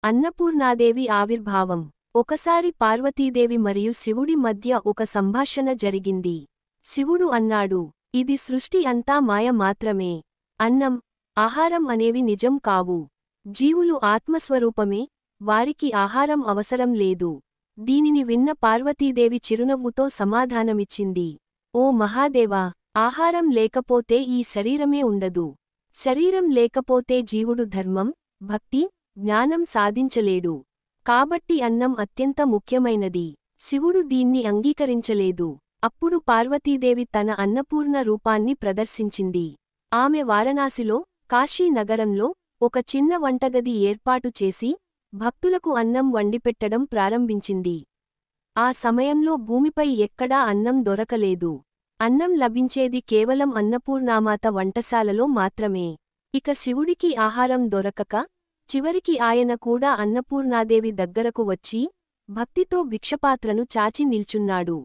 అన్నపూర్ణాదేవి ఆవిర్భావం. ఒకసారి పార్వతీదేవి మరియు శివుడి మధ్య ఒక సంభాషణ జరిగింది. శివుడు అన్నాడు, ఇది సృష్టి అంతా మాయ మాత్రమే. అన్నం, ఆహారం అనేవి నిజం కావు. జీవులు ఆత్మస్వరూపమే, వారికి ఆహారం అవసరం లేదు. దీనిని విన్న పార్వతీదేవి చిరునవ్వుతో సమాధానమిచ్చింది. ఓ మహాదేవా, ఆహారం లేకపోతే ఈ శరీరమే ఉండదు. శరీరం లేకపోతే జీవుడు ధర్మం, భక్తి, జ్ఞానం సాధించలేడు. కాబట్టి అన్నం అత్యంత ముఖ్యమైనది. శివుడు దీన్ని అంగీకరించలేదు. అప్పుడు పార్వతీదేవి తన అన్నపూర్ణ రూపాన్ని ప్రదర్శించింది. ఆమె వారణాసిలో, కాశీ నగరంలో ఒక చిన్న వంటగది ఏర్పాటు చేసి భక్తులకు అన్నం వండిపెట్టడం ప్రారంభించింది. ఆ సమయంలో భూమిపై ఎక్కడా అన్నం దొరకలేదు. అన్నం లభించేది కేవలం అన్నపూర్ణామాత వంటశాలలో మాత్రమే. ఇక శివుడికి ఆహారం దొరకక, చివరికి ఆయన కూడా అన్నపూర్ణాదేవి దగ్గరకు వచ్చి భక్తితో భిక్షపాత్రను చాచి నిల్చున్నాడు.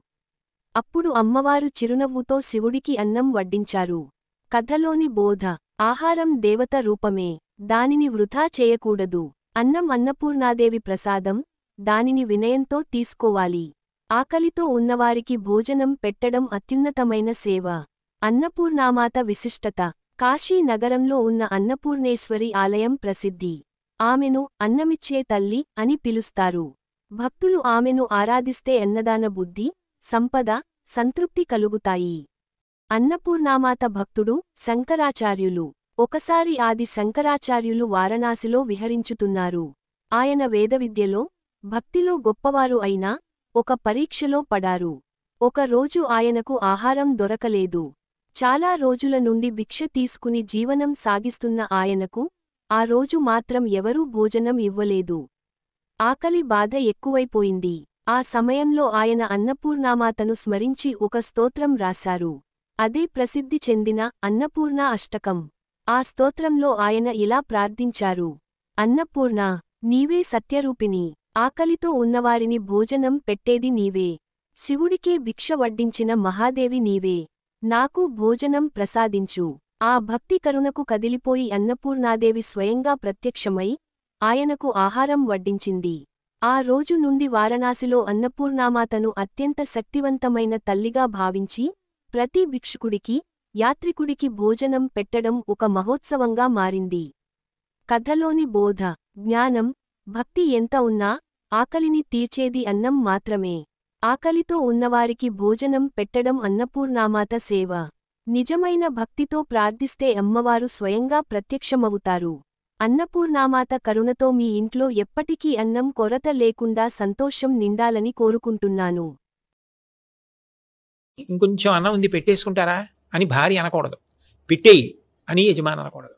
అప్పుడు అమ్మవారు చిరునవ్వుతో శివుడికి అన్నం వడ్డించారు. కథలోని బోధ: ఆహారం దేవత రూపమే, దానిని వృథా చేయకూడదు. అన్నం అన్నపూర్ణాదేవి ప్రసాదం, దానిని వినయంతో తీసుకోవాలి. ఆకలితో ఉన్నవారికి భోజనం పెట్టడం అత్యున్నతమైన సేవ. అన్నపూర్ణామాత విశిష్టత: కాశీ నగరంలో ఉన్న అన్నపూర్ణేశ్వరి ఆలయం ప్రసిద్ధి. ఆమెను అన్నమిచ్చే తల్లి అని పిలుస్తారు. భక్తులు ఆమెను ఆరాధిస్తే అన్నదాన బుద్ధి, సంపద, సంతృప్తి కలుగుతాయి. అన్నపూర్ణామాత భక్తుడు శంకరాచార్యులు. ఒకసారి ఆది శంకరాచార్యులు వారణాసిలో విహరించుతున్నారు. ఆయన వేదవిద్యలో, భక్తిలో గొప్పవారు అయినా ఒక పరీక్షలో పడారు. ఒక రోజు ఆయనకు ఆహారం దొరకలేదు. చాలా రోజుల నుండి భిక్ష తీసుకుని జీవనం సాగిస్తున్న ఆయనకు ఆ రోజు మాత్రం ఎవరూ భోజనం ఇవ్వలేదు. ఆకలి బాధ ఎక్కువైపోయింది. ఆ సమయంలో ఆయన అన్నపూర్ణామాతను స్మరించి ఒక స్తోత్రం రాశారు. అదే ప్రసిద్ధి చెందిన అన్నపూర్ణ అష్టకం. ఆ స్తోత్రంలో ఆయన ఇలా ప్రార్థించారు: అన్నపూర్ణా, నీవే సత్యరూపిణి. ఆకలితో ఉన్నవారిని భోజనం పెట్టేది నీవే. శివుడికే భిక్ష వడ్డించిన మహాదేవి నీవే. నాకు భోజనం ప్రసాదించు. ఆ భక్తి కరుణకు కదిలిపోయి అన్నపూర్ణాదేవి స్వయంగా ప్రత్యక్షమై ఆయనకు ఆహారం వడ్డించింది. ఆ రోజు నుండి వారణాసిలో అన్నపూర్ణామాతను అత్యంత శక్తివంతమైన తల్లిగా భావించి ప్రతి భిక్షుకుడికి, యాత్రికుడికి భోజనం పెట్టడం ఒక మహోత్సవంగా మారింది. కథలోని బోధ: జ్ఞానం, భక్తి ఎంత ఉన్నా ఆకలిని తీర్చేది అన్నం మాత్రమే. ఆకలితో ఉన్నవారికి భోజనం పెట్టడం అన్నపూర్ణామాత సేవ. నిజమైన భక్తితో ప్రార్థిస్తే అమ్మవారు స్వయంగా ప్రత్యక్షమవుతారు. అన్నపూర్ణామాత కరుణతో మీ ఇంట్లో ఎప్పటికీ అన్నం కొరత లేకుండా సంతోషం నిండాలని కోరుకుంటున్నాను. ఇంకొంచెం అన్నం ఉంది పెట్టేసుకుంటారా అని భార్య అనకూడదు. పెట్టేయి అని యజమాని అనకూడదు.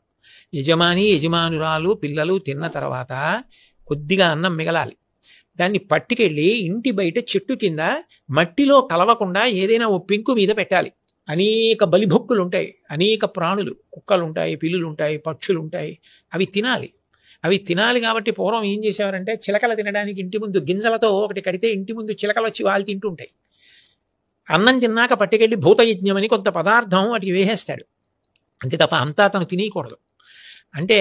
యజమాని, యజమానురాలు, పిల్లలు తిన్న తర్వాత కొద్దిగా అన్నం మిగలాలి. దాన్ని పట్టుకెళ్ళి ఇంటి బయట చెట్టు కింద మట్టిలో కలవకుండా ఏదైనా ఓ పెంకు మీద పెట్టాలి. అనేక బలిభొక్కులు ఉంటాయి, అనేక ప్రాణులు, కుక్కలుంటాయి, పిల్లులుంటాయి, పక్షులుంటాయి. అవి తినాలి. అవి తినాలి కాబట్టి పూర్వం ఏం చేసేవారంటే చిలకలు తినడానికి ఇంటి ముందు గింజలతో ఒకటి కడితే ఇంటి ముందు చిలకలు వచ్చి వాళ్ళు తింటుంటాయి. అన్నం తిన్నాక పట్టుకెళ్ళి భూతయజ్ఞం అని కొంత పదార్థం వాటికి వేసేస్తాడు. అంతే తప్ప అంతా తను తినకూడదు. అంటే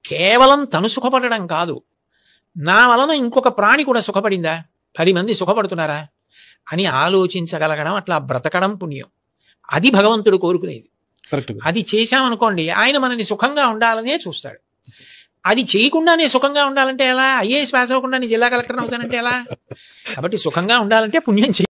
కేవలం తను సుఖపడడం కాదు, నా వలన ఇంకొక ప్రాణి కూడా సుఖపడిందా, 10 మంది సుఖపడుతున్నారా అని ఆలోచించగలగడం, అట్లా బ్రతకడం పుణ్యం. అది భగవంతుడు కోరుకునేది. అది చేశామనుకోండి, ఆయన మనని సుఖంగా ఉండాలనే చూస్తాడు. అది చేయకుండానే సుఖంగా ఉండాలంటే ఎలా? ఐఏఎస్ పాస్ అవ్వకుండా జిల్లా కలెక్టర్ అవుతానంటే ఎలా? కాబట్టి సుఖంగా ఉండాలంటే పుణ్యం